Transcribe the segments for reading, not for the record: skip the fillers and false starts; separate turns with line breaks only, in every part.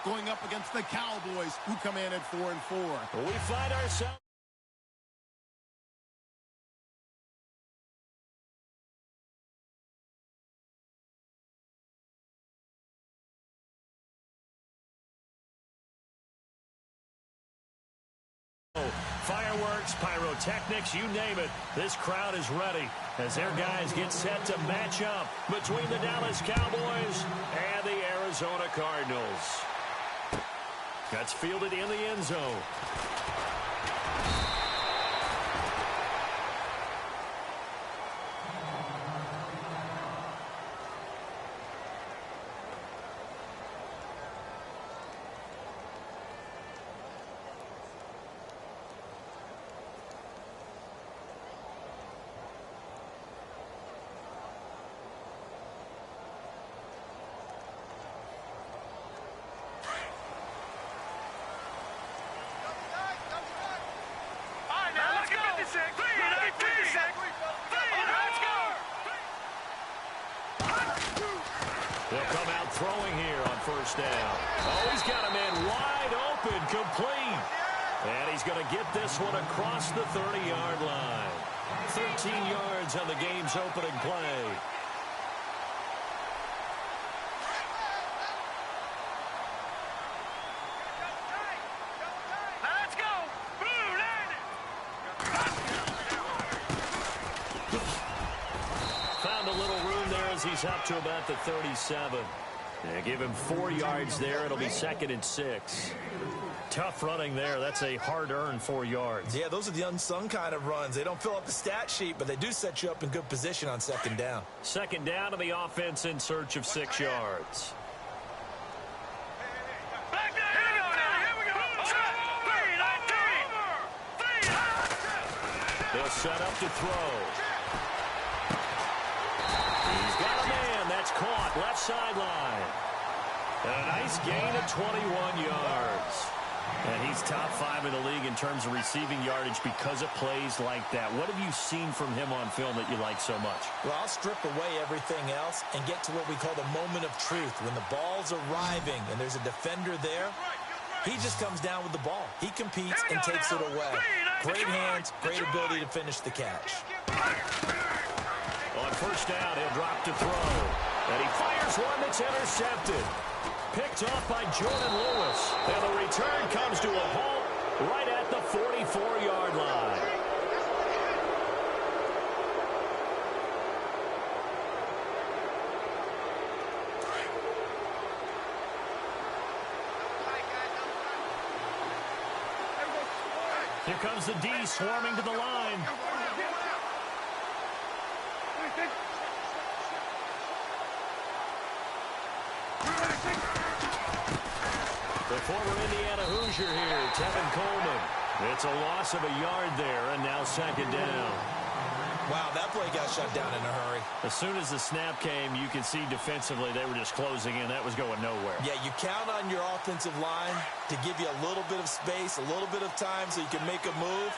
going up against the Cowboys, who come in at 4-4.
We find ourselves... Fireworks, pyrotechnics, you name it. This crowd is ready as their guys get set to match up between the Dallas Cowboys and the Arizona Cardinals. That's fielded in the end zone. They'll come out throwing here on first down. Oh, he's got him in wide open, complete. And he's going to get this one across the 30-yard line. 13 yards on the game's opening play.
Let's go.
Found a little room there as he's up to about the 37. Yeah, give him 4 yards there. It'll be 2nd and 6. Tough running there. That's a hard-earned 4 yards.
Yeah, those are the unsung kind of runs. They don't fill up the stat sheet, but they do set you up in good position on 2nd down.
2nd down to the offense in search of 6 yards. They'll set up to throw. He's got a man. That's caught. Left sideline. And a nice gain of 21 yards. And he's top 5 in the league in terms of receiving yardage because of plays like that. What have you seen from him on film that you like so much?
Well, I'll strip away everything else and get to what we call the moment of truth. When the ball's arriving and there's a defender there, he just comes down with the ball. He competes and takes it away. Great hands, great ability to finish the catch.
On first down, he'll drop to throw. And he fires one that's intercepted. Picked off by Jordan Lewis. And the return comes to a halt right at the 44-yard line. Here comes the D swarming to the line. The former Indiana Hoosier here, Tevin Coleman. It's a loss of a yard there, and now 2nd down.
Wow, that play got shut down in a hurry.
As soon as the snap came, you could see defensively they were just closing in. That was going nowhere.
Yeah, you count on your offensive line to give you a little bit of space, a little bit of time so you can make a move.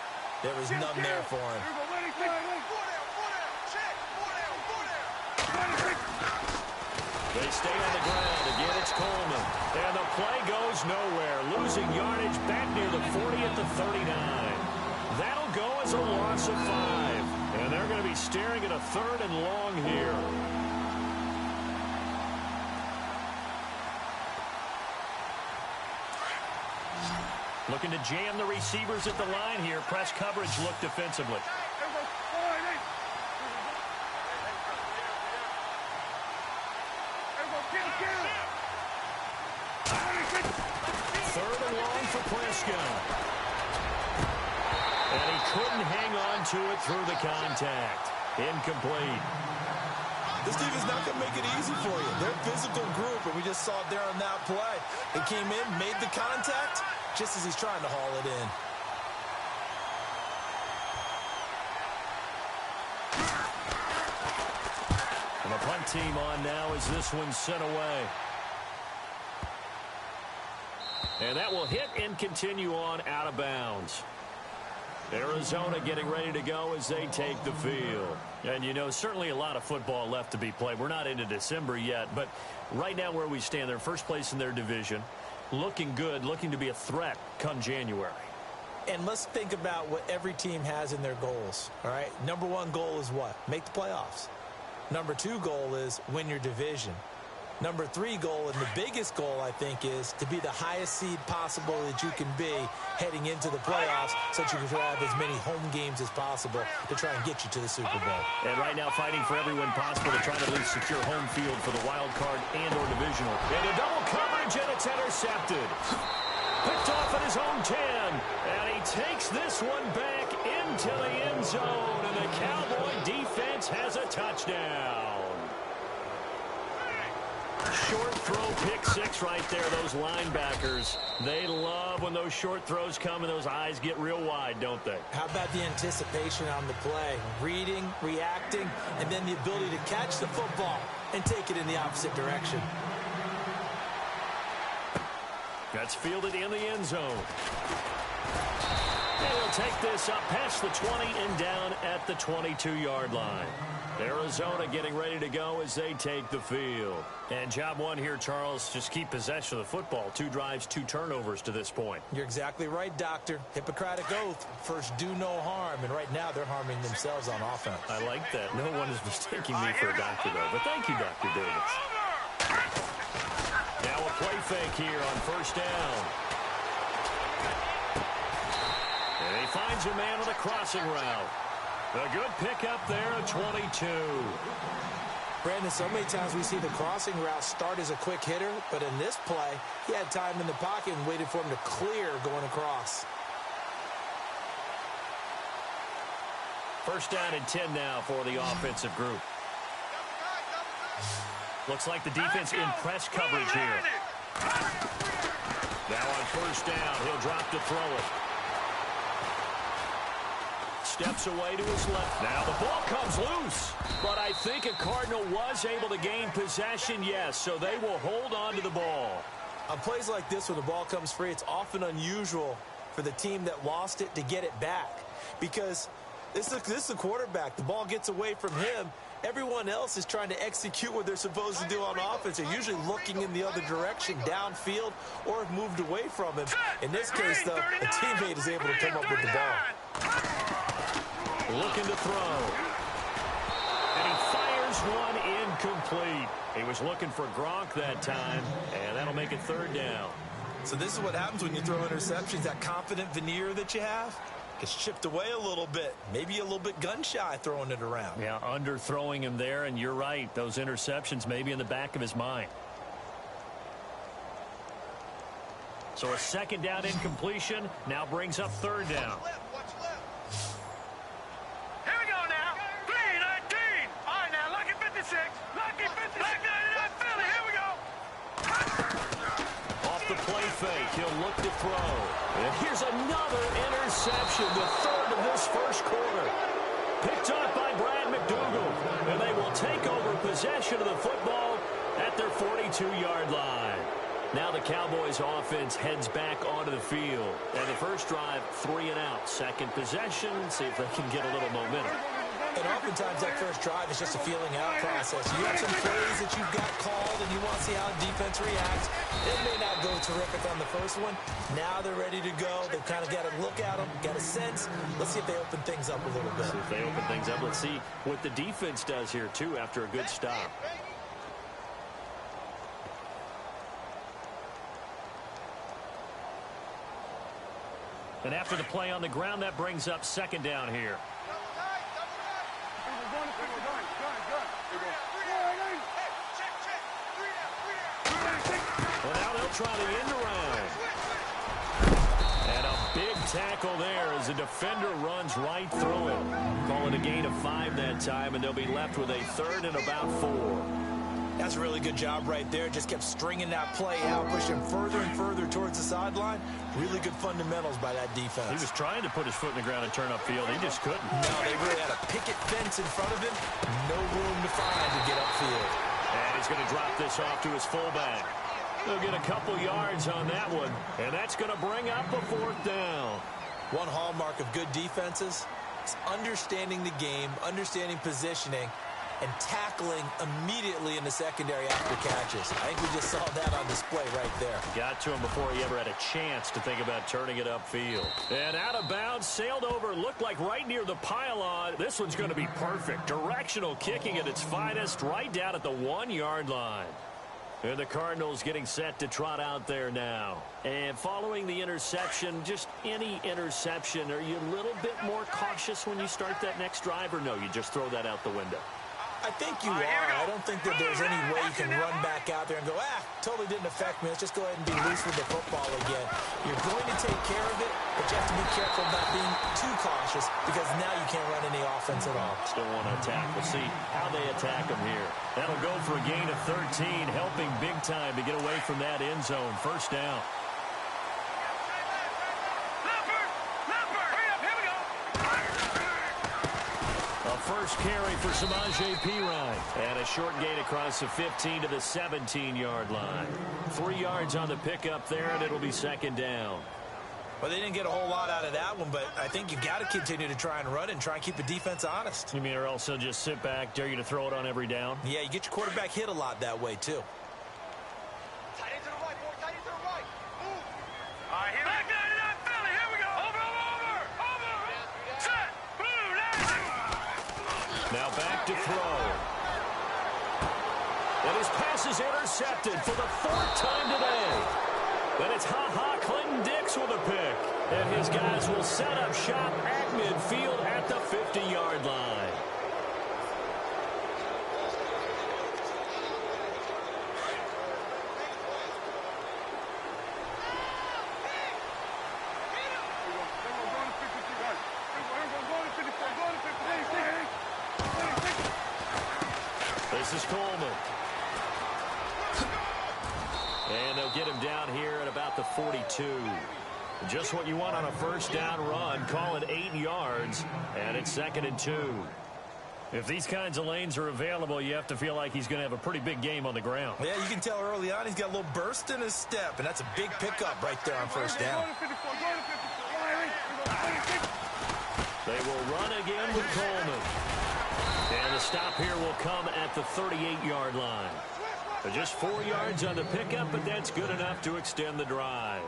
There was none there for him.
They stay on the ground. Again, it's Coleman. And the play goes nowhere. Losing yardage back near the 40 at the 39. That'll go as a loss of 5. And they're going to be staring at a 3rd and long here. Looking to jam the receivers at the line here. Press coverage look defensively. Third and long for Prescott. And he couldn't hang on to it through the contact. Incomplete.
This team is not going to make it easy for you. They're a physical group, and we just saw it there on that play. They came in, made the contact, just as he's trying to haul it in.
And the punt team on now as this one's sent away. And that will hit and continue on out of bounds. Arizona getting ready to go as they take the field. And, you know, certainly a lot of football left to be played. We're not into December yet, but right now where we stand, they're first place in their division. looking good, looking to be a threat come January.
And let's think about what every team has in their goals, all right? Number one goal is what? Make the playoffs. Number two goal is win your division. Number three goal, and the biggest goal, I think, is to be the highest seed possible that you can be heading into the playoffs so that you can have as many home games as possible to try and get you to the Super Bowl.
And right now fighting for every win possible to try to at least secure home field for the wild card and or divisional. And a double coverage, and it's intercepted. Picked off at his own 10, and he takes this one back into the end zone, and the Cowboy defense has a touchdown. Short throw, pick six right there. Those linebackers, they love when those short throws come and those eyes get real wide, don't they?
How about the anticipation on the play? Reading, reacting, and then the ability to catch the football and take it in the opposite direction.
That's fielded in the end zone. And he'll take this up past the 20 and down at the 22-yard line. Arizona getting ready to go as they take the field. And job one here, Charles, just keep possession of the football. 2 drives, 2 turnovers to this point.
You're exactly right, Doctor. Hippocratic oath. First, do no harm. And right now, they're harming themselves on offense.
I like that. No one is mistaking me for a doctor, though. But thank you, Dr. Davis. Now a play fake here on first down. And he finds a man on a crossing route. A good pickup there at 22.
Brandon, so many times we see the crossing route start as a quick hitter, but in this play, he had time in the pocket and waited for him to clear going across.
First down and 10 now for the offensive group. Looks like the defense in press coverage here. Now on first down, he'll drop to throw it. Steps away to his left. Now the ball comes loose. But I think a Cardinal was able to gain possession, yes, so they will hold on to the ball.
On plays like this, when the ball comes free, it's often unusual for the team that lost it to get it back. Because this is the quarterback. The ball gets away from him. Everyone else is trying to execute what they're supposed to do on offense. They're usually looking in the other direction, downfield, or have moved away from him. In this case, though, a teammate is able to come up with the ball.
Looking to throw. And he fires one incomplete. He was looking for Gronk that time, and that'll make it third down.
So this is what happens when you throw interceptions. That confident veneer that you have gets chipped away a little bit. Maybe a little bit gun-shy throwing it around.
Yeah, underthrowing him there, and you're right. Those interceptions may be in the back of his mind. So a second down incompletion now brings up third down. Fake. He'll look to throw. And here's another interception, the third of this first quarter. Picked up by Brad McDougal. And they will take over possession of the football at their 42-yard line. Now the Cowboys offense heads back onto the field. And the first drive, 3 and out. Second possession, see if they can get a little momentum.
And oftentimes that first drive is just a feeling out process. You have some plays that you've got called and you want to see how defense reacts. It may not go terrific on the first one. Now they're ready to go. They've kind of got to look at them, got a sense. Let's see if they open things up a little bit.
See if they open things up. Let's see what the defense does here, too, after a good stop. And after the play on the ground, that brings up second down here. Well, now they'll try the end around. And a big tackle there as the defender runs right through him. Call it a gain of 5 that time, and they'll be left with a third and about 4.
That's a really good job right there. Just kept stringing that play out, pushing further and further towards the sideline. Really good fundamentals by that defense.
He was trying to put his foot in the ground and turn upfield. He just couldn't.
No, they really had a picket fence in front of him. No room to find to get upfield.
And he's going to drop this off to his fullback. He'll get a couple yards on that one, and that's going to bring up a fourth down.
One hallmark of good defenses is understanding the game, understanding positioning, and tackling immediately in the secondary after catches. I think we just saw that on display right there.
Got to him before he ever had a chance to think about turning it upfield. And out of bounds, sailed over, looked like right near the pylon. This one's going to be perfect. Directional kicking at its finest, right down at the 1-yard line. And the Cardinals getting set to trot out there now. And following the interception, just any interception, are you a little bit more cautious when you start that next drive, or no, you just throw that out the window?
I think you are. I don't think that there's any way you can run back out there and go, totally didn't affect me. Let's just go ahead and be loose with the football again. You're going to take care of it, but you have to be careful about being too cautious because now you can't run any offense at all.
Still want to attack. We'll see how they attack them here. That'll go for a gain of 13, helping big time to get away from that end zone. First down. First carry for Samaje Perine. And a short gain across the 15 to the 17-yard line. 3 yards on the pickup there, and it'll be second down.
Well, they didn't get a whole lot out of that one, but I think you've got to continue to try and run and try and keep the defense honest.
You mean or else they'll just sit back, dare you to throw it on every down?
Yeah, you get your quarterback hit a lot that way, too.
Tight end to the right, boy. Tight end to the right. Move.
All right, here we go. Here we go. Over. Set.
Now back to throw. And his pass is intercepted for the 4th time today. And it's Clinton Dix with a pick. And his guys will set up shop at midfield at the 50-yard line. This is Coleman. And they'll get him down here at about the 42. Just what you want on a first down run. Call it 8 yards. And it's 2nd and 2. If these kinds of lanes are available, you have to feel like he's going to have a pretty big game on the ground.
Yeah, you can tell early on he's got a little burst in his step. And that's a big pickup right there on first down.
They will run again with Coleman. And the stop here will come at the 38-yard line. Just 4 yards on the pickup, but that's good enough to extend the drive.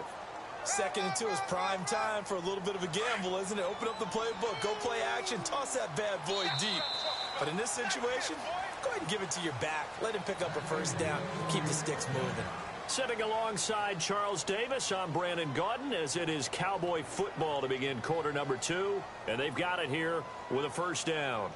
2nd and 2 is prime time for a little bit of a gamble, isn't it? Open up the playbook, go play action, toss that bad boy deep. But in this situation, go ahead and give it to your back. Let him pick up a first down, keep the sticks moving.
Sitting alongside Charles Davis, I'm Brandon Gaudin, as it is Cowboy football to begin quarter number 2. And they've got it here with a first down.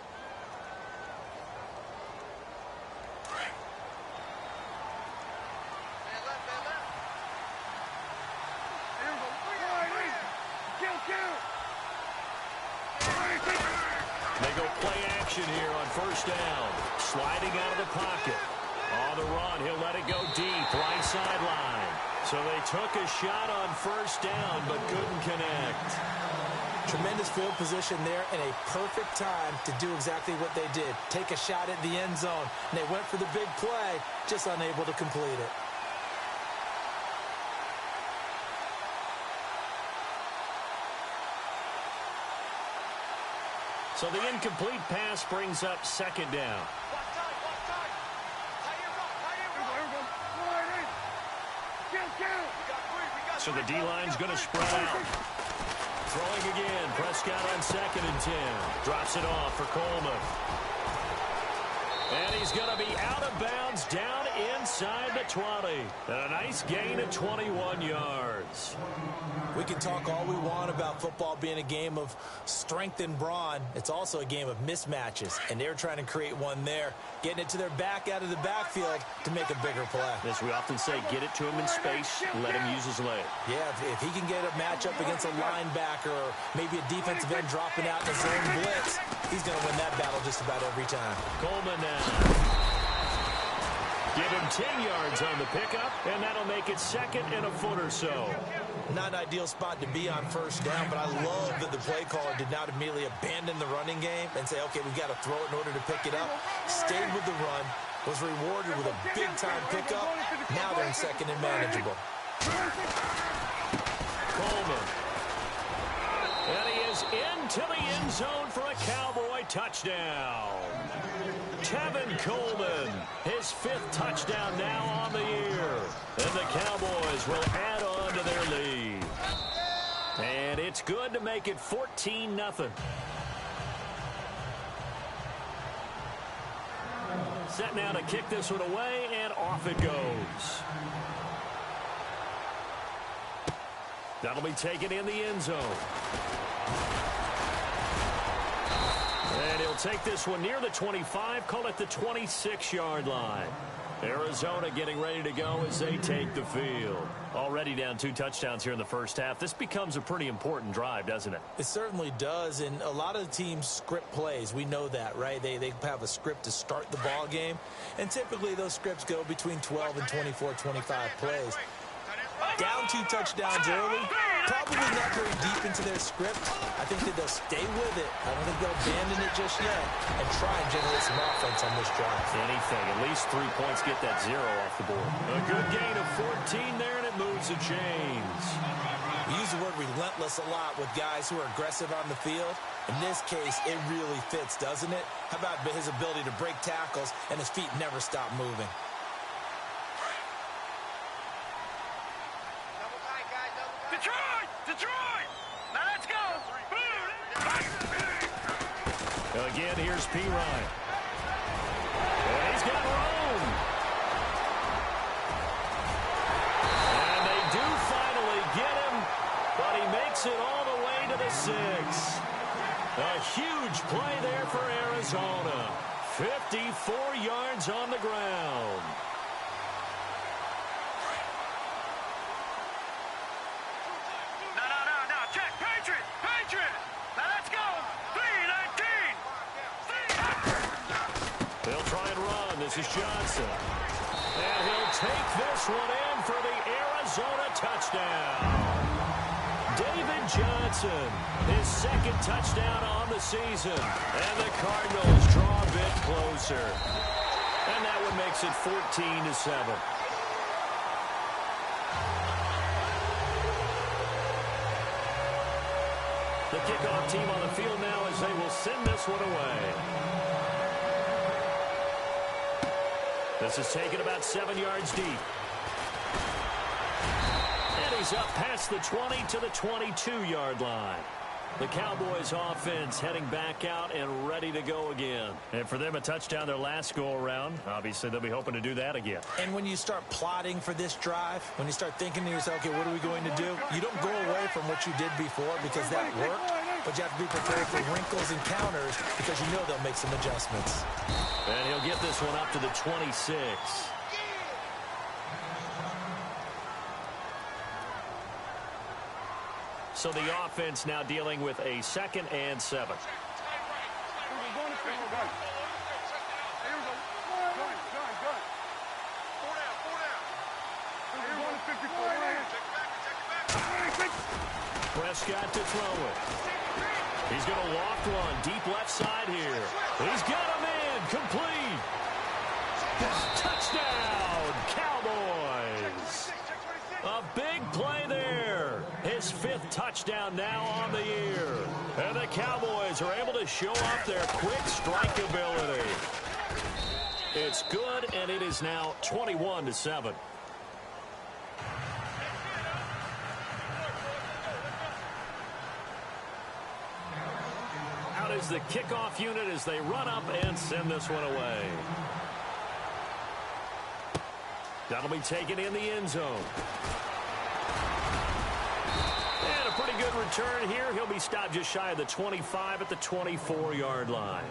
They go play action here on first down. Sliding out of the pocket. On the run, he'll let it go deep, right sideline. So they took a shot on first down, but couldn't connect.
Tremendous field position there and a perfect time to do exactly what they did. Take a shot at the end zone. And they went for the big play, just unable to complete it.
So the incomplete pass brings up second down. So the D-line's going to spread out. Throwing again. Prescott on 2nd and 10. Drops it off for Coleman. And he's going to be out of bounds down inside the 20. And a nice gain of 21 yards.
We can talk all we want about football being a game of strength and brawn. It's also a game of mismatches, and they're trying to create one there, getting it to their back out of the backfield to make a bigger play.
As we often say, get it to him in space, let him use his leg.
Yeah, if he can get a matchup against a linebacker or maybe a defensive end dropping out in a zone blitz, he's going to win that battle just about every time.
Coleman now. Give him 10 yards on the pickup, and that'll make it 2nd and a foot or so.
Not an ideal spot to be on first down, but I love that the play caller did not immediately abandon the running game and say, okay, we've got to throw it in order to pick it up. Stayed with the run, was rewarded with a big-time pickup. Now they're in 2nd and manageable.
Coleman. And he is into the end zone for a Cowboy touchdown. Tevin Coleman, his 5th touchdown now on the year. And the Cowboys will add on to their lead. And it's good to make it 14-0. Set now to kick this one away, and off it goes. That'll be taken in the end zone. And he'll take this one near the 25, call it the 26-yard line. Arizona getting ready to go as they take the field. Already down 2 touchdowns here in the first half. This becomes a pretty important drive, doesn't it?
It certainly does, and a lot of the teams script plays. We know that, right? They have a script to start the ball game, and typically those scripts go between 12 and 24, 25 plays. Down 2 touchdowns early, probably not very deep into their script. I think that they'll stay with it. I don't think they'll abandon it just yet and try and generate some offense on this drive.
Anything, at least 3 points, get that 0 off the board. A good gain of 14 there, and it moves the chains.
We use the word relentless a lot with guys who are aggressive on the field. In this case, it really fits, doesn't it? How about his ability to break tackles and his feet never stop moving?
Detroit! Detroit! Now let's go!
Again, here's P. Ryan. And he's got room. And they do finally get him, but he makes it all the way to the 6. A huge play there for Arizona. 54 yards on the ground. This is Johnson. And he'll take this one in for the Arizona touchdown. David Johnson, his 2nd touchdown on the season. And the Cardinals draw a bit closer. And that one makes it 14-7. The kickoff team on the field now as they will send this one away. This is taken about 7 yards deep. And he's up past the 20 to the 22-yard line. The Cowboys offense heading back out and ready to go again. And for them, a touchdown their last go-around. Obviously, they'll be hoping to do that again.
And when you start plotting for this drive, when you start thinking to yourself, okay, what are we going to do? You don't go away from what you did before because that worked. But you have to be prepared for wrinkles and counters because you know they'll make some adjustments.
And he'll get this one up to the 26. So the offense now dealing with a 2nd and 7. Prescott to throw it. He's going to loft one deep left side here. He's got him in. Complete. Touchdown, Cowboys. A big play there. His 5th touchdown now on the year. And the Cowboys are able to show off their quick strike ability. It's good, and it is now 21-7. Out is the kickoff unit as they run up and send this one away. That'll be taken in the end zone. And a pretty good return here. He'll be stopped just shy of the 25 at the 24-yard line.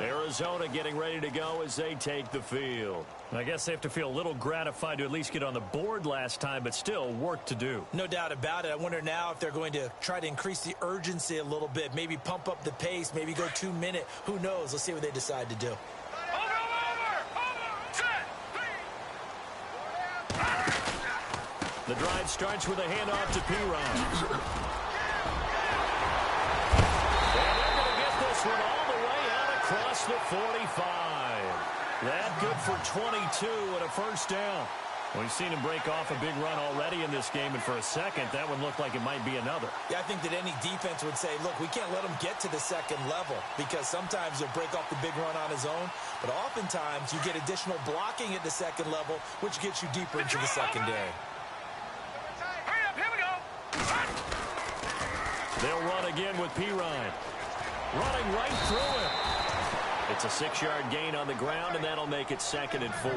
Arizona getting ready to go as they take the field. I guess they have to feel a little gratified to at least get on the board last time, but still work to do.
No doubt about it. I wonder now if they're going to try to increase the urgency a little bit, maybe pump up the pace, maybe go 2 minute. Who knows? Let's see what they decide to do.
The drive starts with a handoff to P. Ryan. And they're going to get this one all the way out across the 45. That good for 22 and a first down. We've seen him break off a big run already in this game, and for a second, that one looked like it might be another.
Yeah, I think that any defense would say, look, we can't let him get to the second level because sometimes he'll break off the big run on his own, but oftentimes you get additional blocking at the second level, which gets you deeper into the secondary.
Hurry up, here we go.
They'll run again with Pirine. Running right through him. It's a 6-yard gain on the ground, and that'll make it 2nd and 4.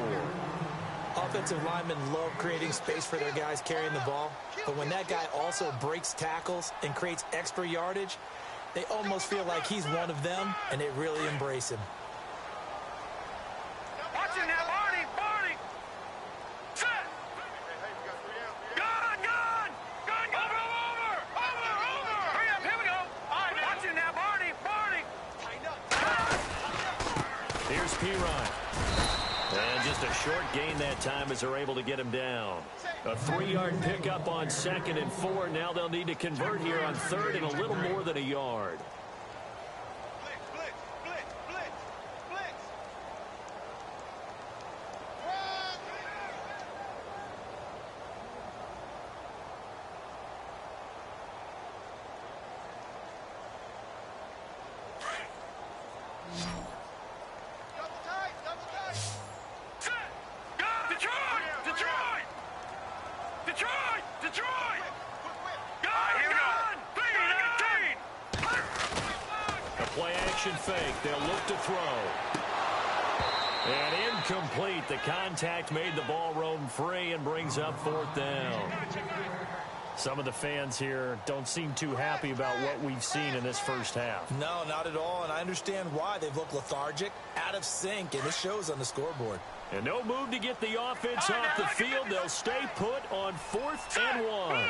Offensive linemen love creating space for their guys carrying the ball, but when that guy also breaks tackles and creates extra yardage, they almost feel like he's one of them, and they really embrace him.
Watch it now, Barney, Barney. Set. Gun, gun. Gun, gun. Over. Hurry up, here we go. All right, watch it now, Barney, Barney.
Here's Pirine. And just a short gain that time as they're able to get him down. A 3-yard pickup on 2nd and 4. Now they'll need to convert here on 3rd and a little more than a yard.
Blitz, blitz, blitz, blitz, blitz. Double tight, double tight.
Set. Gun. Detroit, Detroit. Detroit, Detroit. Gun, gun. 3-19.
A play-action fake. They'll look to throw. And incomplete. The contact made the ball roam free and brings up 4th down. Some of the fans here don't seem too happy about what we've seen in this first half.
No, not at all, and I understand why. They've looked lethargic, out of sync, and it shows on the scoreboard.
And no move to get the offense off the field. They'll stay put on 4th and 1.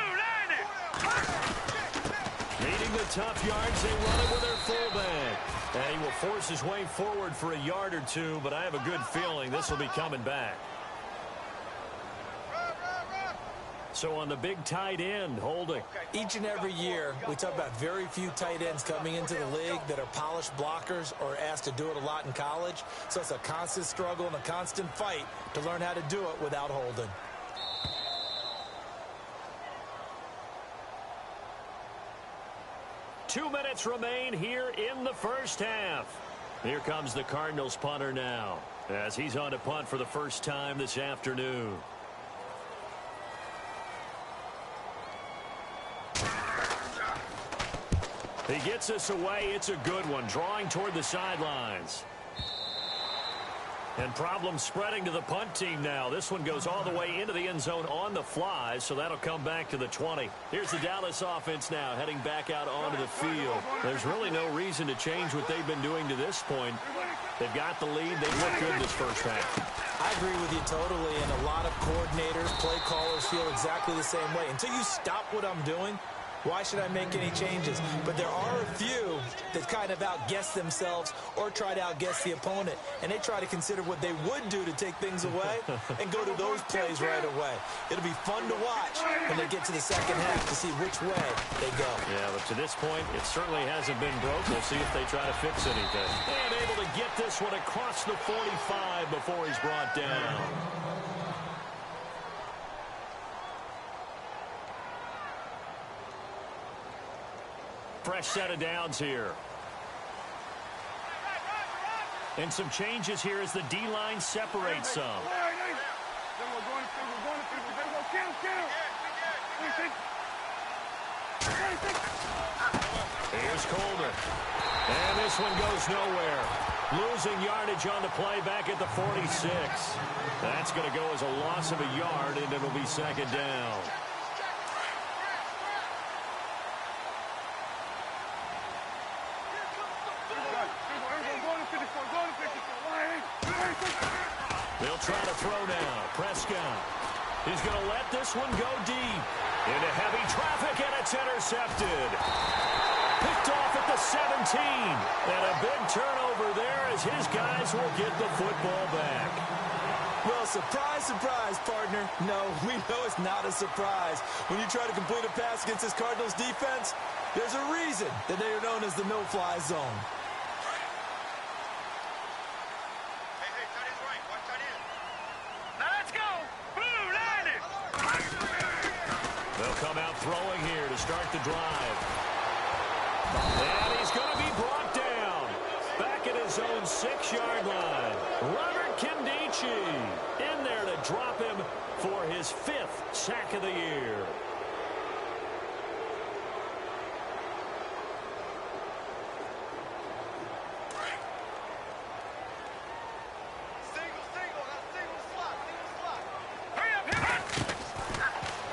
Needing the tough yards, they run it with their fullback. And he will force his way forward for a yard or two, but I have a good feeling this will be coming back. So on the big tight end, holding.
Each and every year, we talk about very few tight ends coming into the league that are polished blockers or asked to do it a lot in college. So it's a constant struggle and a constant fight to learn how to do it without holding.
Two minutes remain here in the first half. Here comes the Cardinals punter now, as he's on to punt for the first time this afternoon. He gets us away. It's a good one, drawing toward the sidelines. And problems spreading to the punt team now. This one goes all the way into the end zone on the fly, so that'll come back to the 20. Here's the Dallas offense now, heading back out onto the field. There's really no reason to change what they've been doing to this point. They've got the lead. They've looked good this first half.
I agree with you totally, and a lot of coordinators, play callers feel exactly the same way. Until you stop what I'm doing, why should I make any changes? But there are a few that kind of outguess themselves or try to outguess the opponent. And they try to consider what they would do to take things away and go to those plays right away. It'll be fun to watch when they get to the second half to see which way they go.
Yeah, but to this point, it certainly hasn't been broke. We'll see if they try to fix anything. And able to get this one across the 45 before he's brought down. Fresh set of downs here. And some changes here as the D-line separates some. Here's Coleman. And this one goes nowhere. Losing yardage on the play back at the 46. That's going to go as a loss of a yard, and it'll be second down. They'll try to throw now. Prescott. He's going to let this one go deep. Into heavy traffic, and it's intercepted. Picked off at the 17. And a big turnover there as his guys will get the football back.
Well, surprise, surprise, partner. No, we know it's not a surprise. When you try to complete a pass against this Cardinals defense, there's a reason that they are known as the no-fly zone.
Hey, tight end's right. Watch tight end.
Now let's go. Blue,
They'll come out throwing here to start the drive. And he's going to be brought down. Back at his own 6-yard line. Robert Kindici in there to drop him for his 5th sack of the year.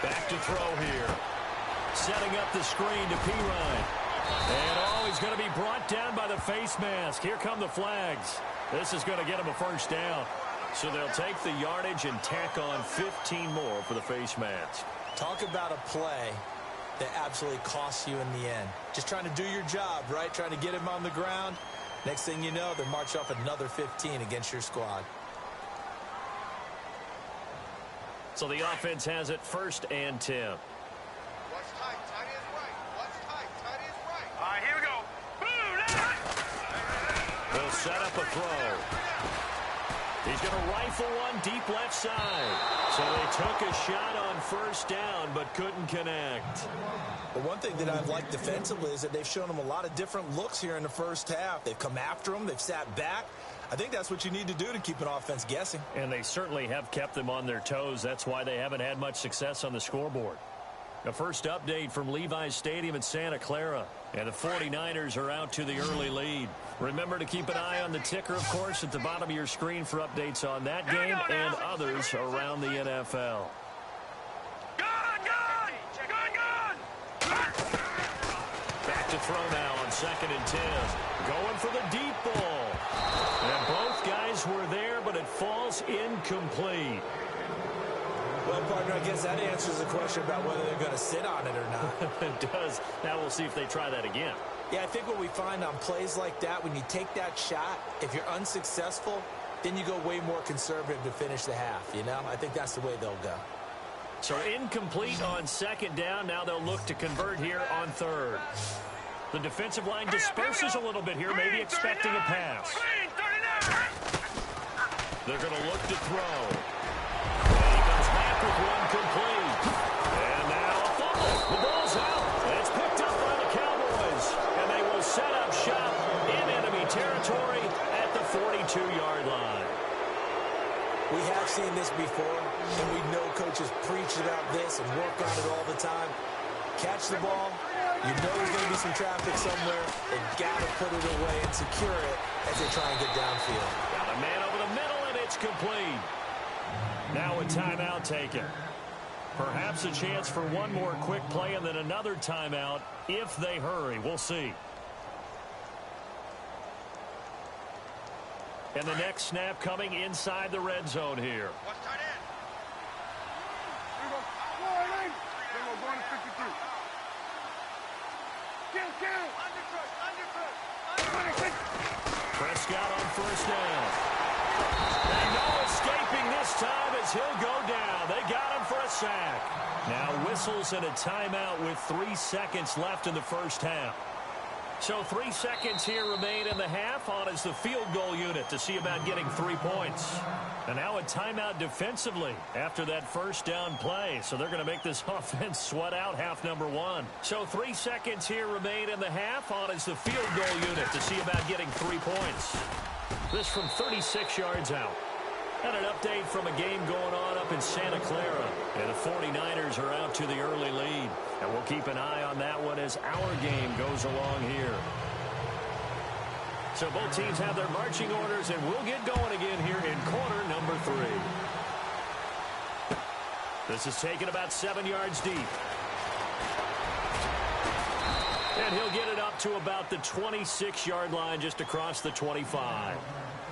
Back to throw here. Setting up the screen to Pirine. And he's going to be brought down by the face mask. Here come the flags. This is going to get him a first down. So they'll take the yardage and tack on 15 more for the face mask.
Talk about a play that absolutely costs you in the end. Just trying to do your job, right? Trying to get him on the ground. Next thing you know, they're marching off another 15 against your squad.
So the offense has it 1st and 10.
Watch tight. Tight is right. Watch tight. Tight is right.
All right, here we go. Boom!
They'll set up a throw. He's going to rifle one deep left side. So they took a shot on 1st down, but couldn't connect.
But one thing that I've liked defensively is that they've shown them a lot of different looks here in the first half. They've come after them. They've sat back. I think that's what you need to do to keep an offense guessing.
And they certainly have kept them on their toes. That's why they haven't had much success on the scoreboard. The first update from Levi's Stadium in Santa Clara. And the 49ers are out to the early lead. Remember to keep an eye on the ticker, of course, at the bottom of your screen for updates on that game and others around the NFL. Back to throw now on 2nd and 10. Going for the deep ball. And both guys were there, but it falls incomplete.
Well, partner, I guess that answers the question about whether they're going to sit on it or not.
It does. Now we'll see if they try that again.
Yeah, I think what we find on plays like that, when you take that shot, if you're unsuccessful, then you go way more conservative to finish the half, you know? I think that's the way they'll go.
So incomplete on 2nd down. Now they'll look to convert here on 3rd. The defensive line disperses a little bit here, maybe expecting a pass. They're going to look to throw. And he comes back with one complete. And now a fumble. The ball's out. And it's picked up by the Cowboys. And they will set up shop in enemy territory at the 42-yard line.
We have seen this before, and we know coaches preach about this and work on it all the time. Catch the ball. You know there's going to be some traffic somewhere. They've got to put it away and secure it as they try and get downfield.
Got a man over the middle, and it's complete. Now a timeout taken. Perhaps a chance for one more quick play and then another timeout if they hurry. We'll see. And the next snap coming inside the red zone here.
Watch tight end.
Here we go. Warning. Then we're going to 52. Kill. Undercut.
Prescott on 1st down. And no escaping this time as he'll go down. They got him for a sack. Now whistles and a timeout with 3 seconds left in the first half. So 3 seconds here remain in the half. On is the field goal unit to see about getting 3 points. And now a timeout defensively after that 1st down play. So they're going to make this offense sweat out half number 1. So 3 seconds here remain in the half. On is the field goal unit to see about getting 3 points. This from 36 yards out. And an update from a game going on up in Santa Clara. And the 49ers are out to the early lead. And we'll keep an eye on that one as our game goes along here. So both teams have their marching orders, and we'll get going again here in quarter number 3. This is taken about 7 yards deep. And he'll get it up to about the 26-yard line just across the 25.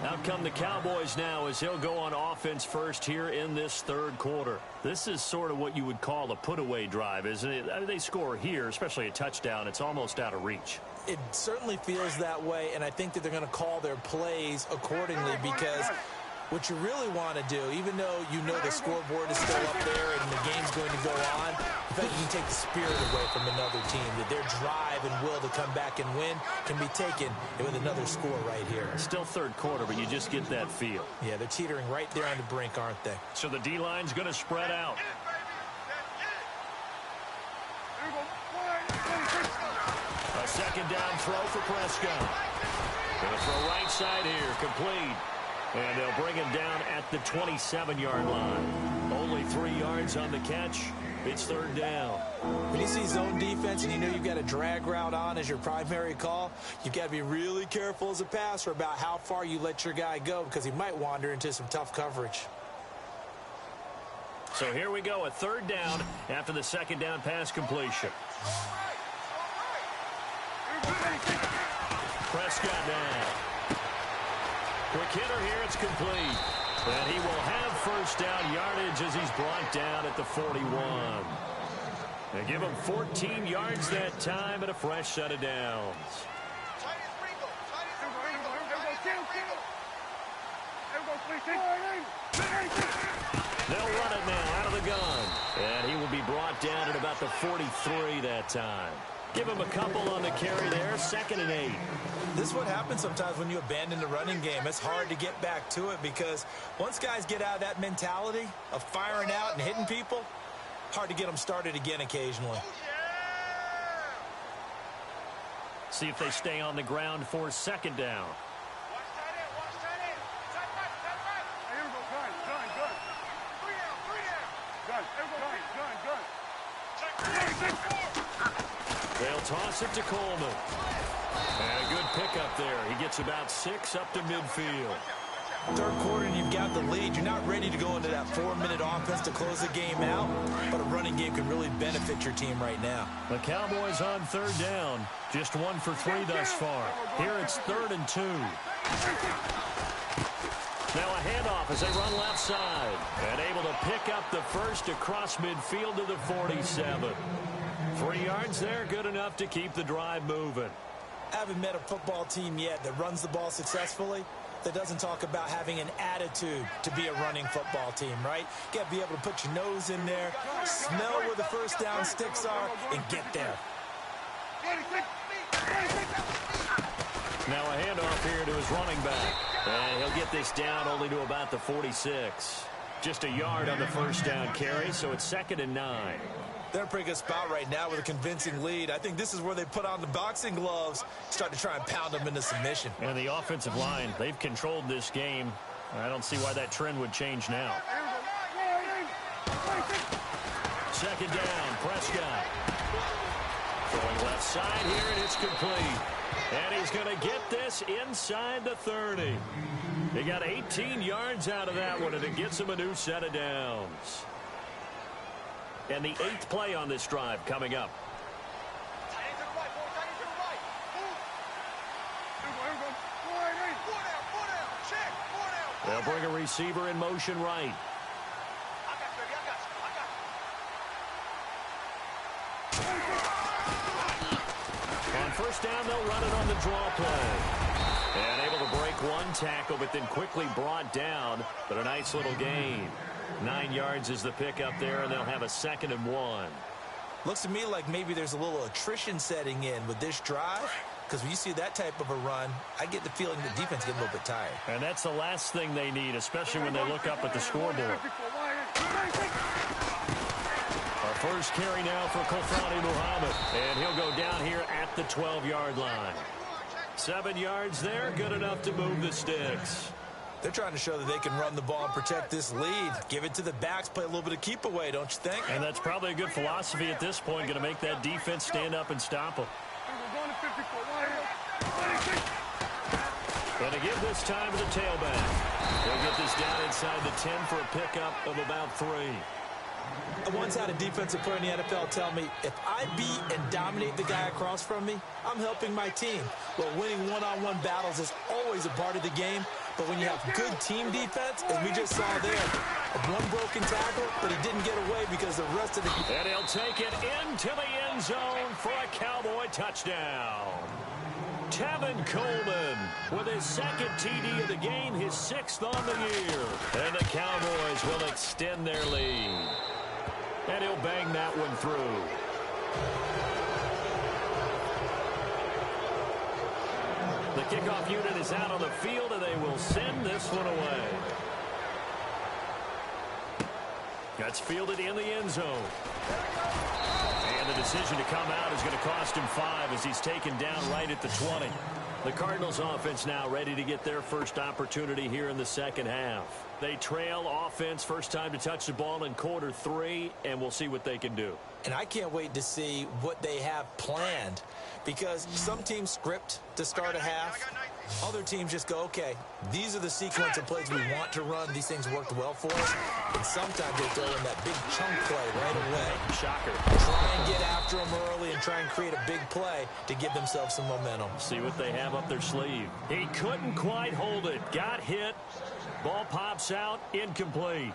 Out come the Cowboys now as he'll go on offense first here in this 3rd quarter. This is sort of what you would call a put-away drive, isn't it? I mean, they score here, especially a touchdown. It's almost out of reach.
It certainly feels that way, and I think that they're going to call their plays accordingly because what you really want to do, even though you know the scoreboard is still up there and the game's going to go on, in fact, you can take the spirit away from another team, that their drive and will to come back and win can be taken with another score right here.
Still 3rd quarter, but you just get that feel.
Yeah, they're teetering right there on the brink, aren't they?
So the D-line's going to spread out. second down throw for Prescott. Going to throw right side here, complete. And they'll bring him down at the 27-yard line. Only 3 yards on the catch. It's third down.
When you see zone defense and you know you've got a drag route on as your primary call, you've got to be really careful as a passer about how far you let your guy go because he might wander into some tough coverage.
So here we go, a third down after the second down pass completion. Prescott now. Quick hitter here, it's complete. And he will have first down yardage as he's brought down at the 41. They give him 14 yards that time and a fresh set of downs. They'll run it now out of the gun. And he will be brought down at about the 43 that time. Give him a couple on the carry there, 2nd and 8.
This is what happens sometimes when you abandon the running game. It's hard to get back to it because once guys get out of that mentality of firing out and hitting people, hard to get them started again occasionally.
See if they stay on the ground for second down. They'll toss it to Coleman. And a good pickup there. He gets about 6 up to midfield.
Third quarter and you've got the lead. You're not ready to go into that 4-minute offense to close the game out, but a running game can really benefit your team right now.
The Cowboys on third down. Just 1 for 3 thus far. Here it's 3rd and 2. Now a handoff as they run left side. And able to pick up the first across midfield to the 47. 3 yards there, good enough to keep the drive moving.
I haven't met a football team yet that runs the ball successfully that doesn't talk about having an attitude to be a running football team, right? You got to be able to put your nose in there, smell where the first down sticks are, and get there.
Now a handoff here to his running back. And he'll get this down only to about the 46. Just a yard on the first down carry, so it's 2nd and 9.
They're in a pretty good spot right now with a convincing lead. I think this is where they put on the boxing gloves, start to try and pound them into submission.
And the offensive line, they've controlled this game. I don't see why that trend would change now. Second down, Prescott. Throwing left side here, and it's complete. And he's going to get this inside the 30. He got 18 yards out of that one, and it gets him a new set of downs. And the 8th play on this drive coming up. They'll bring a receiver in motion right. On first down, they'll run it on the draw play. And able to break one tackle, but then quickly brought down. But a nice little gain. 9 yards is the pickup there, and they'll have a 2nd and 1.
Looks to me like maybe there's a little attrition setting in with this drive, because when you see that type of a run, I get the feeling the defense gets a little bit tired.
And that's the last thing they need, especially when they look up at the scoreboard. Our first carry now for Kofani Muhammad, and he'll go down here at the 12-yard line. 7 yards there, good enough to move the sticks.
They're trying to show that they can run the ball and protect this lead. Give it to the backs, play a little bit of keep away, don't you think?
And that's probably a good philosophy at this point, going to make that defense stand up and stop them. Going to give this time to the tailback. They'll get this down inside the 10 for a pickup of about 3.
I once had a defensive player in the NFL tell me, if I beat and dominate the guy across from me, I'm helping my team. Well, winning one-on-one battles is always a part of the game, but when you have good team defense, as we just saw there, one broken tackle, but he didn't get away because the rest of the...
And he'll take it into the end zone for a Cowboy touchdown. Tevin Coleman with his 2nd TD of the game, his 6th on the year. And the Cowboys will extend their lead. And he'll bang that one through. The kickoff unit is out on the field, and they will send this one away. That's fielded in the end zone. And the decision to come out is going to cost him 5 as he's taken down right at the 20. The Cardinals offense now ready to get their first opportunity here in the second half. They trail offense first time to touch the ball in quarter 3, and we'll see what they can do.
And I can't wait to see what they have planned, because some teams script to start a half. Other teams just go, okay, these are the sequence of plays we want to run. These things worked well for us. And sometimes they throw in that big chunk play right away.
Shocker.
Try and get after them early and try and create a big play to give themselves some momentum.
See what they have up their sleeve. He couldn't quite hold it. Got hit. Ball pops out. Incomplete.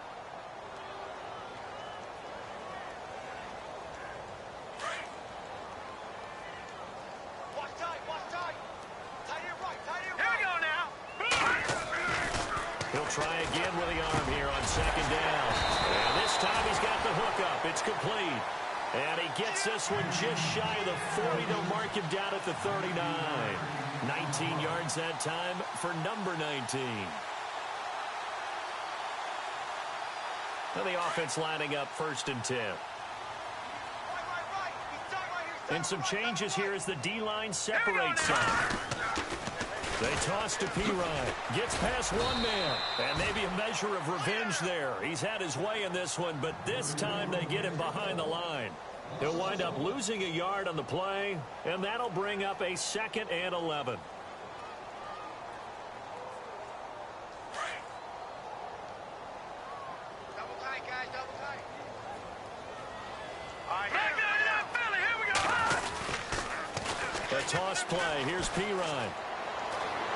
Try again with the arm here on second down. And this time he's got the hook up. It's complete. And he gets this one just shy of the 40. They'll mark him down at the 39. 19 yards that time for number 19. Now the offense lining up 1st and 10. And some changes here as the D-line separates some. They toss to P-Ryan. Gets past one man. And maybe a measure of revenge there. He's had his way in this one, but this time they get him behind the line. He'll wind up losing a yard on the play, and that'll bring up a 2nd and 11.
Double tight, guys, double tight.
Back down, Philly, here we go.
A toss play. Here's P-Ryan.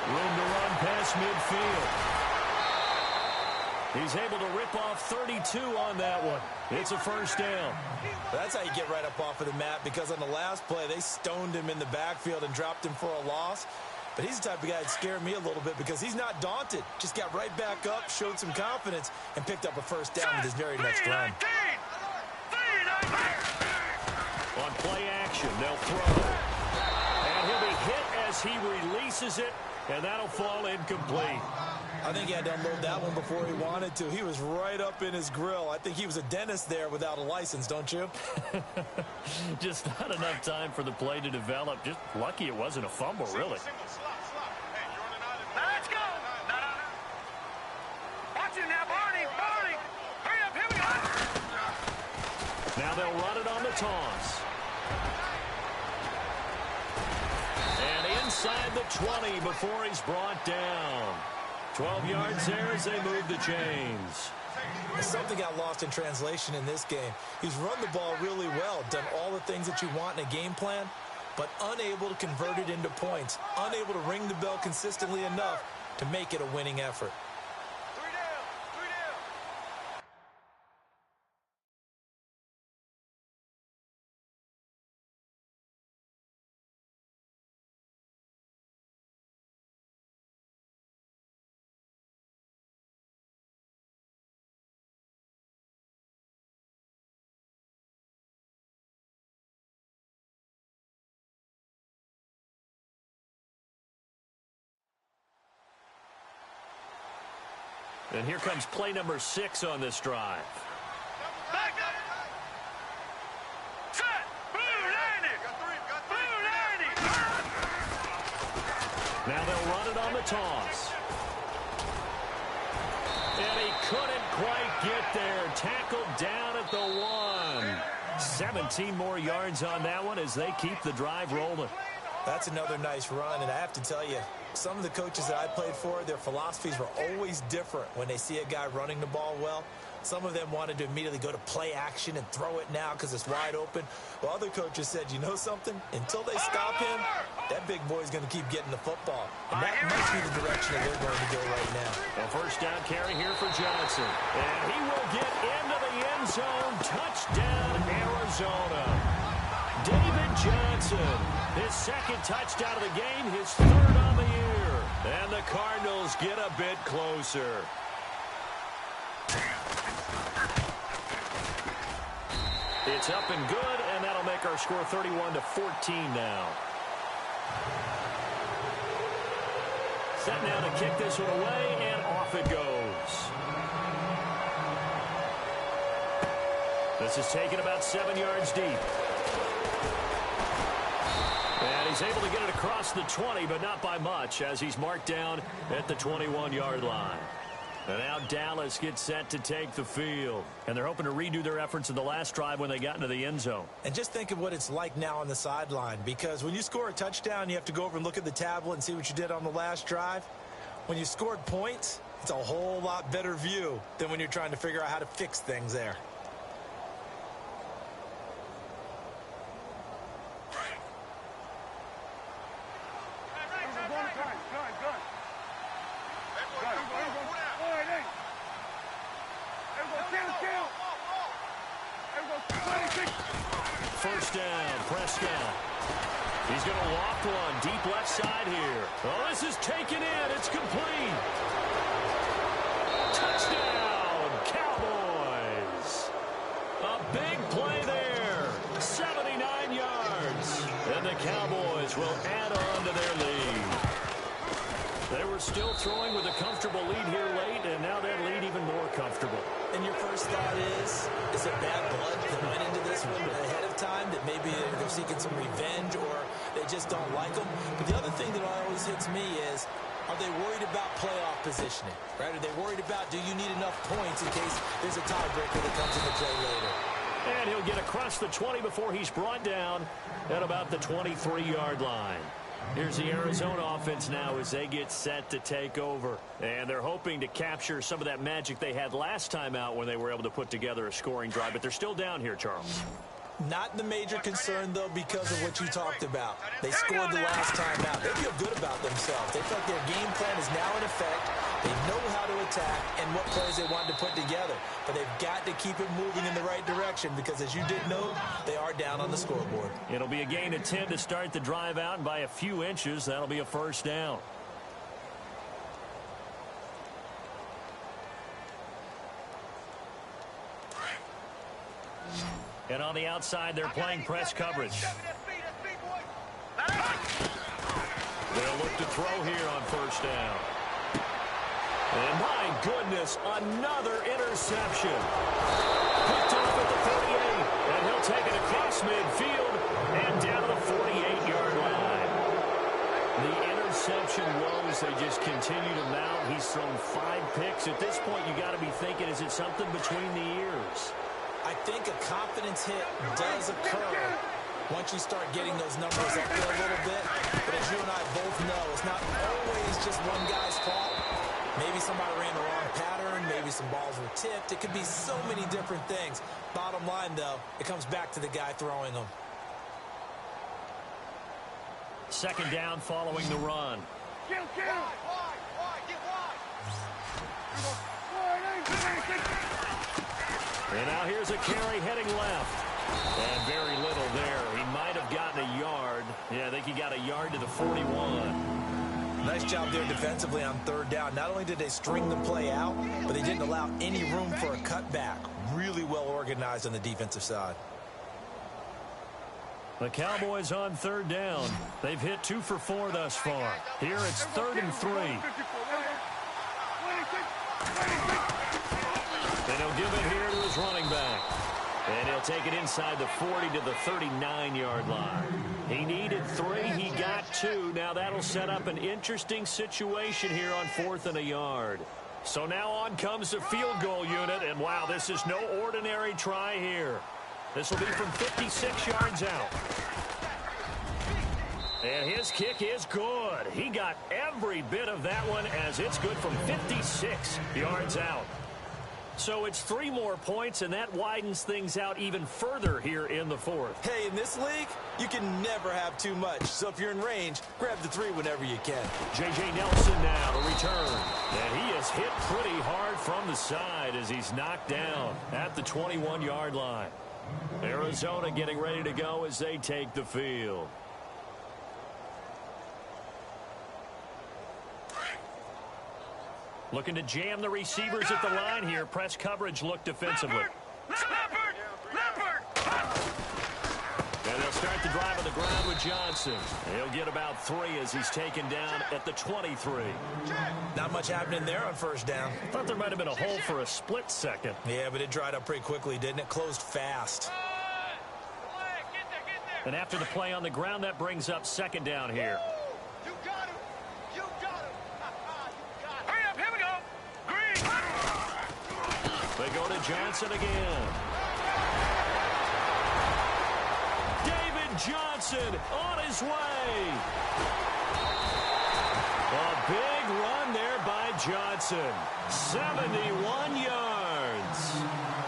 Room to run past midfield. He's able to rip off 32 on that one. It's a first down.
That's how you get right up off of the mat, because on the last play, they stoned him in the backfield and dropped him for a loss. But he's the type of guy that scared me a little bit because he's not daunted. Just got right back up, showed some confidence, and picked up a first down with his very next run.
On play action, they'll throw. And he'll be hit as he releases it. And that'll fall incomplete.
I think he had to unload that one before he wanted to. He was right up in his grill. I think he was a dentist there without a license, don't you?
Just not enough time for the play to develop. Just lucky it wasn't a fumble, really.
Now let's go. No. Watch it now, Barney. Hurry up, here we go.
Now they'll run it on the toss. Inside the 20 before he's brought down. 12 yards there as they move the chains.
Something got lost in translation in this game. He's run the ball really well, done all the things that you want in a game plan, but unable to convert it into points, unable to ring the bell consistently enough to make it a winning effort.
And here comes play number 6 on this drive.
Back up. Set. Blue 90. Blue 90.
Now they'll run it on the toss. And he couldn't quite get there. Tackled down at the 1. 17 more yards on that one as they keep the drive rolling.
That's another nice run, and I have to tell you, some of the coaches that I played for, their philosophies were always different when they see a guy running the ball well. Some of them wanted to immediately go to play action and throw it now because it's wide open. While other coaches said, you know something? Until they stop him, that big boy's going to keep getting the football. And that must be the direction that they're going to go right now.
A first down carry here for Johnson. And he will get into the end zone. Touchdown, Arizona. David Johnson, his 2nd touchdown of the game, his 3rd on the year. And the Cardinals get a bit closer. It's up and good, and that'll make our score 31-14 now. Set now to kick this one away, and off it goes. This is taken about 7 yards deep. he's able to get it across the 20, but not by much, as he's marked down at the 21-yard line. And now Dallas gets set to take the field. And they're hoping to redo their efforts in the last drive when they got into the end zone.
And just think of what it's like now on the sideline, because when you score a touchdown, you have to go over and look at the tablet and see what you did on the last drive. When you scored points, it's a whole lot better view than when you're trying to figure out how to fix things there.
First down, Prescott. He's going to loft one deep left side here. Oh, this is taken in. It's complete. Touchdown, Cowboys. A big play there. 79 yards. And the Cowboys will add on to their lead. They were still throwing with a comfortable lead here late, and now that lead even more comfortable.
And your first thought is it bad blood that went into this one ahead of time, that maybe they're seeking some revenge or they just don't like them? But the other thing that always hits me is, are they worried about playoff positioning? Right? Are they worried about, do you need enough points in case there's a tiebreaker that comes into play later?
And he'll get across the 20 before he's brought down at about the 23-yard line. Here's the Arizona offense now as they get set to take over. And they're hoping to capture some of that magic they had last time out when they were able to put together a scoring drive. But they're still down here, Charles.
Not the major concern, though, because of what you talked about. They scored the last time out. They feel good about themselves. They feel like their game plan is now in effect. They know how to attack and what plays they want to put together. But they've got to keep it moving in the right direction because, as you did note, they are down on the scoreboard.
It'll be a gain of 10 to start the drive out, and by a few inches, that'll be a first down. And on the outside, they're playing press coverage. They'll look to throw here on first down. And my goodness, another interception. Picked off at the 38, and he'll take it across midfield and down to the 48-yard line. The interception woes, they just continue to mount. He's thrown 5 picks. At this point, you got to be thinking, is it something between the ears?
I think a confidence hit does occur once you start getting those numbers up there a little bit. But as you and I both know, it's not always just one guy's fault. Maybe somebody ran the wrong pattern. Maybe some balls were tipped. It could be so many different things. Bottom line, though, it comes back to the guy throwing them.
Second down following the run.
Wide, get wide.
And now here's a carry heading left. And very little there. He might have gotten a yard. Yeah, I think he got a yard to the 41.
Nice job there defensively on third down. Not only did they string the play out, but they didn't allow any room for a cutback. Really well organized on the defensive side.
The Cowboys on third down. They've hit 2 for 4 thus far. Here it's 3rd and 3. And he'll give it here to his running back. And he'll take it inside the 40 to the 39-yard line. He needed 3. He got 2. Now that'll set up an interesting situation here on 4th and a yard. So now on comes the field goal unit. And, wow, this is no ordinary try here. This will be from 56 yards out. And his kick is good. He got every bit of that one as it's good from 56 yards out. So it's 3 more points, and that widens things out even further here in the 4th.
Hey, in this league, you can never have too much. So if you're in range, grab the 3 whenever you can.
J.J. Nelson now to return. And he is hit pretty hard from the side as he's knocked down at the 21-yard line. Arizona getting ready to go as they take the field. Looking to jam the receivers at the line here. Press coverage look defensively.
Leopard!
And they'll start the drive on the ground with Johnson. He'll get about 3 as he's taken down at the 23.
Not much happening there on first down.
Thought there might have been a hole for a split second.
Yeah, but it dried up pretty quickly, didn't it? Closed fast.
Get there!
And after the play on the ground, that brings up second down here.
You got him. You got him. You got him.
Hurry up. Here we go. Green.
They go to Johnson again. David Johnson on his way. A big run there by Johnson. 71 yards.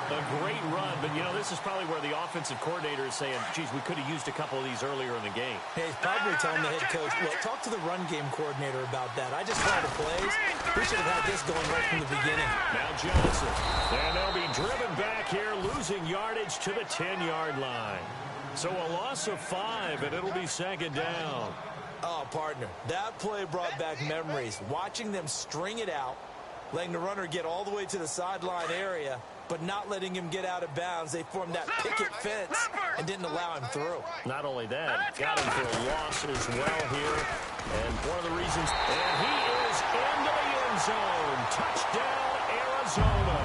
A great run, but, you know, this is probably where the offensive coordinator is saying, geez, we could have used a couple of these earlier in the game.
Hey, he's probably telling the head coach, well, talk to the run game coordinator about that. I just called the plays. We should have had this going right from the beginning.
Now Johnson. And they'll be driven back here, losing yardage to the 10-yard line. So a loss of 5, and it'll be second down.
Oh, partner, that play brought back memories. Watching them string it out, letting the runner get all the way to the sideline area, but not letting him get out of bounds. They formed that picket fence and didn't allow him through.
Not only that, got him for a loss as well here. And one of the reasons, and he is into the end zone. Touchdown, Arizona.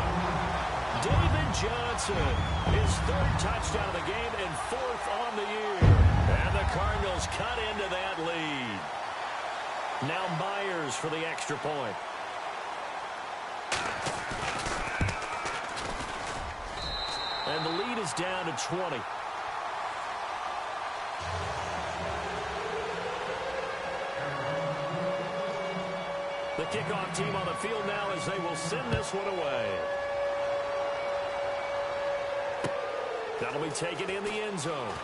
David Johnson, his 3rd touchdown of the game and 4th on the year. And the Cardinals cut into that lead. Now Myers for the extra point. And the lead is down to 20. The kickoff team on the field now as they will send this one away. That'll be taken in the end zone.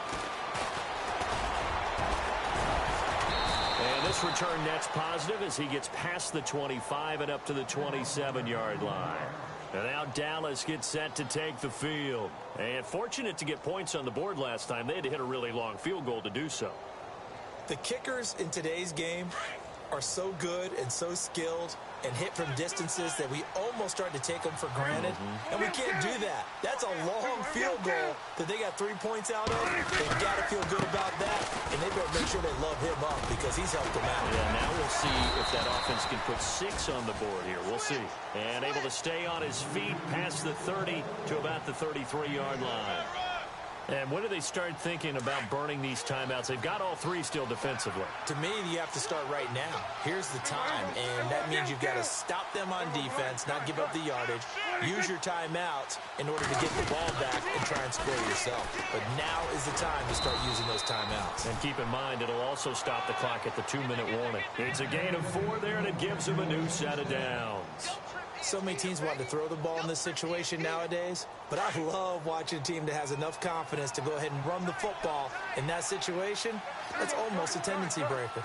And this return net's positive as he gets past the 25 and up to the 27-yard line. And now Dallas gets set to take the field. And fortunate to get points on the board last time. They had to hit a really long field goal to do so.
The kickers in today's game are so good and so skilled and hit from distances that we almost start to take them for granted. And we can't do that. That's a long field goal that they got 3 points out of. They've got to feel good about that, and they better make sure they love him up because he's helped them out.
Yeah, now we'll see if that offense can put 6 on the board here. We'll see. And able to stay on his feet past the 30 to about the 33-yard line. And when do they start thinking about burning these timeouts? They've got all 3 still defensively.
To me, you have to start right now. Here's the time, and that means you've got to stop them on defense, not give up the yardage, use your timeouts in order to get the ball back and try and score yourself. But now is the time to start using those timeouts. And
keep in mind, it'll also stop the clock at the 2-minute warning. It's a gain of 4 there, and it gives them a new set of downs.
So many teams want to throw the ball in this situation nowadays, but I love watching a team that has enough confidence to go ahead and run the football in that situation. That's almost a tendency breaker.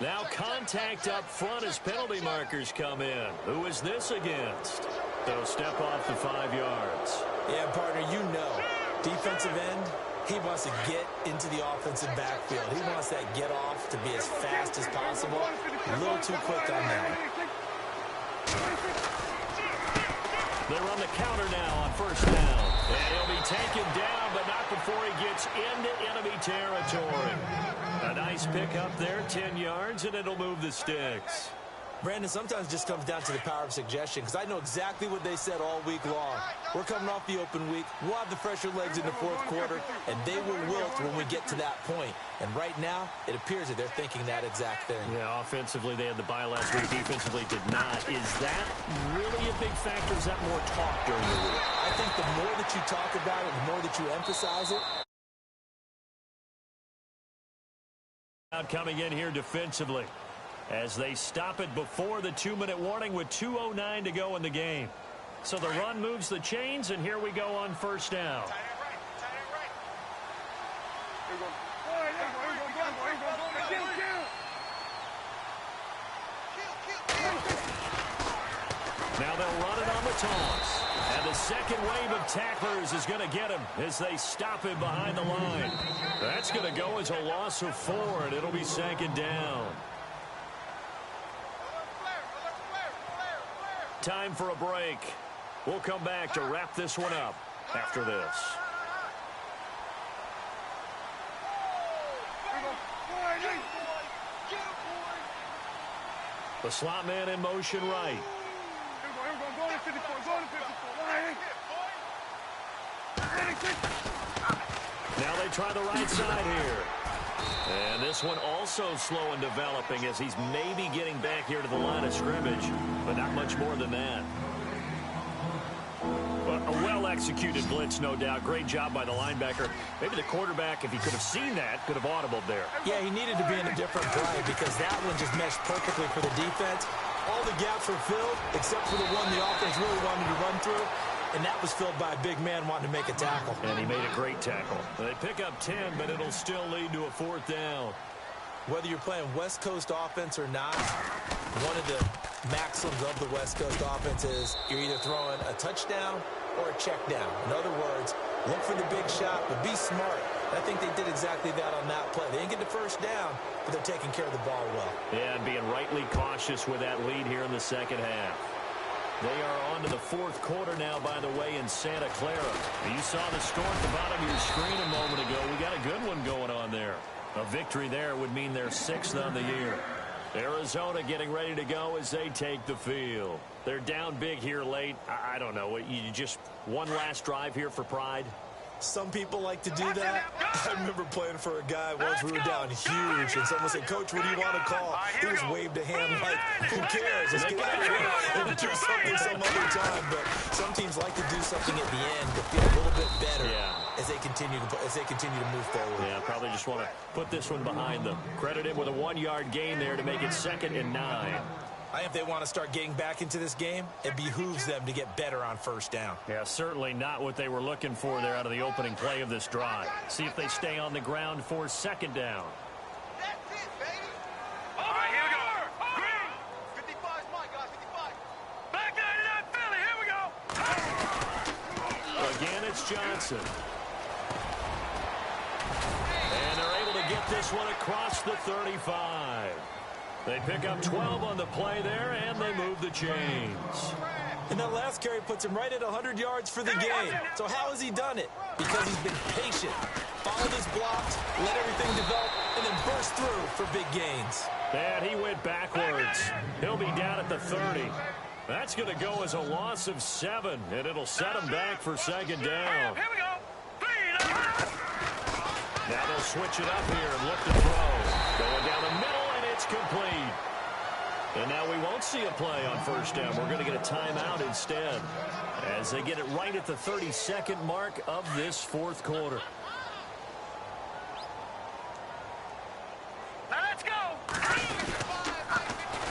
Now contact up front as penalty markers come in. Who is this against? They'll step off the 5 yards.
Yeah, partner, you know, defensive end, he wants to get into the offensive backfield. He wants that get off to be as fast as possible. A little too quick on that.
They run the counter now on first down. And he'll be taken down, but not before he gets into enemy territory. A nice pickup there, 10 yards, and it'll move the sticks.
Brandon, sometimes it just comes down to the power of suggestion because I know exactly what they said all week long. We're coming off the open week. We'll have the fresher legs in the 4th quarter, and they will wilt when we get to that point. And right now, it appears that they're thinking that exact thing.
Yeah, offensively, they had the bye last week. Defensively, did not. Is that really a big factor? Is that more talk during the week?
I think the more that you talk about it, the more that you emphasize it.
Coming in here defensively as they stop it before the 2-minute warning with 2:09 to go in the game. So the run moves the chains, and here we go on first down. Now they'll run it on the toss. And the second wave of tacklers is going to get him as they stop him behind the line. That's going to go as a loss of 4, and it'll be second down. Time for a break. We'll come back to wrap this one up after this. The slot man in motion right. Now they try the right side here. And this one also slow in developing as he's maybe getting back here to the line of scrimmage, but not much more than that. But a well-executed blitz, no doubt. Great job by the linebacker. Maybe the quarterback, if he could have seen that, could have audibled there.
Yeah, he needed to be in a different play because that one just meshed perfectly for the defense. All the gaps were filled except for the one the offense really wanted to run through. And that was filled by a big man wanting to make a tackle.
And he made a great tackle. They pick up 10, but it'll still lead to a 4th down.
Whether you're playing West Coast offense or not, one of the maxims of the West Coast offense is you're either throwing a touchdown or a check down. In other words, look for the big shot, but be smart. I think they did exactly that on that play. They didn't get the first down, but they're taking care of the ball well.
Yeah, and being rightly cautious with that lead here in the second half. They are on to the 4th quarter now, by the way, in Santa Clara. You saw the score at the bottom of your screen a moment ago. We got a good one going on there. A victory there would mean they're 6th on the year. Arizona getting ready to go as they take the field. They're down big here late. I don't know. You just one last drive here for pride?
Some people like to do that. I remember playing for a guy once. We were down huge, and someone said, "Coach, what do you want to call?" He just waved a hand like, "Who cares? Let's get out of here and do something some other time." But some teams like to do something at the end to feel a little bit better as they continue to move forward.
Yeah, probably just want to put this one behind them. Credit him with a 1-yard gain there to make it 2nd and 9.
I think if they want to start getting back into this game, it behooves them to get better on 1st down.
Yeah, certainly not what they were looking for there out of the opening play of this drive. See if they stay on the ground for 2nd down.
That's it, baby.
All right, here we go. Green.
55 is mine, guys. 55.
Back 99 Philly. Here we go.
Again, it's Johnson. And they're able to get this one across the 35. They pick up 12 on the play there, and they move the chains.
And that last carry puts him right at 100 yards for the game. So how has he done it? Because he's been patient, followed his blocks, let everything develop, and then burst through for big gains.
And he went backwards. He'll be down at the 30. That's going to go as a loss of 7, and it'll set him back for 2nd down.
Here we go. 3.
Now they'll switch it up here and look to throw. Going down the middle, and it's complete. And now we won't see a play on 1st down. We're going to get a timeout instead as they get it right at the 32nd mark of this 4th quarter.
Now let's go.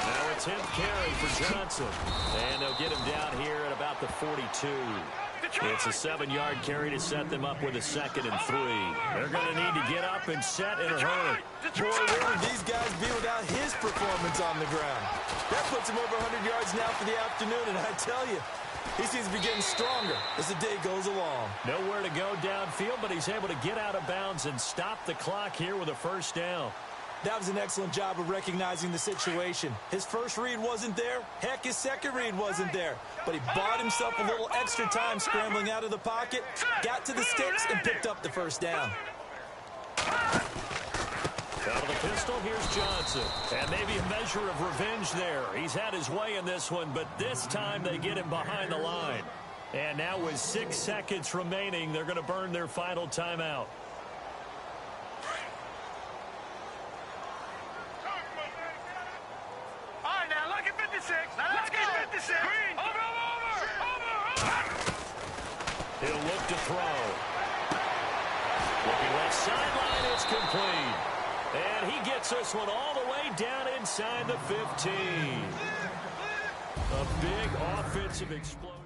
Now a 10th carry for Johnson. And they'll get him down here at about the 42. It's a 7-yard carry to set them up with a 2nd and 3. They're going to need to get up and set in a hurry.
Boy, where would these guys be without his performance on the ground? That puts him over 100 yards now for the afternoon, and I tell you, he seems to be getting stronger as the day goes along.
Nowhere to go downfield, but he's able to get out of bounds and stop the clock here with a 1st down.
That was an excellent job of recognizing the situation. His first read wasn't there. Heck, his second read wasn't there. But he bought himself a little extra time scrambling out of the pocket, got to the sticks, and picked up the 1st down.
Out of the pistol, here's Johnson. And maybe a measure of revenge there. He's had his way in this one, but this time they get him behind the line. And now with 6 seconds remaining, they're going to burn their final timeout.
All right, now look at 56. Now let's get 56. Green. Over.
He'll look to throw. Looking left sideline, it's complete. And he gets this one all the way down inside the 15. A big offensive explosion.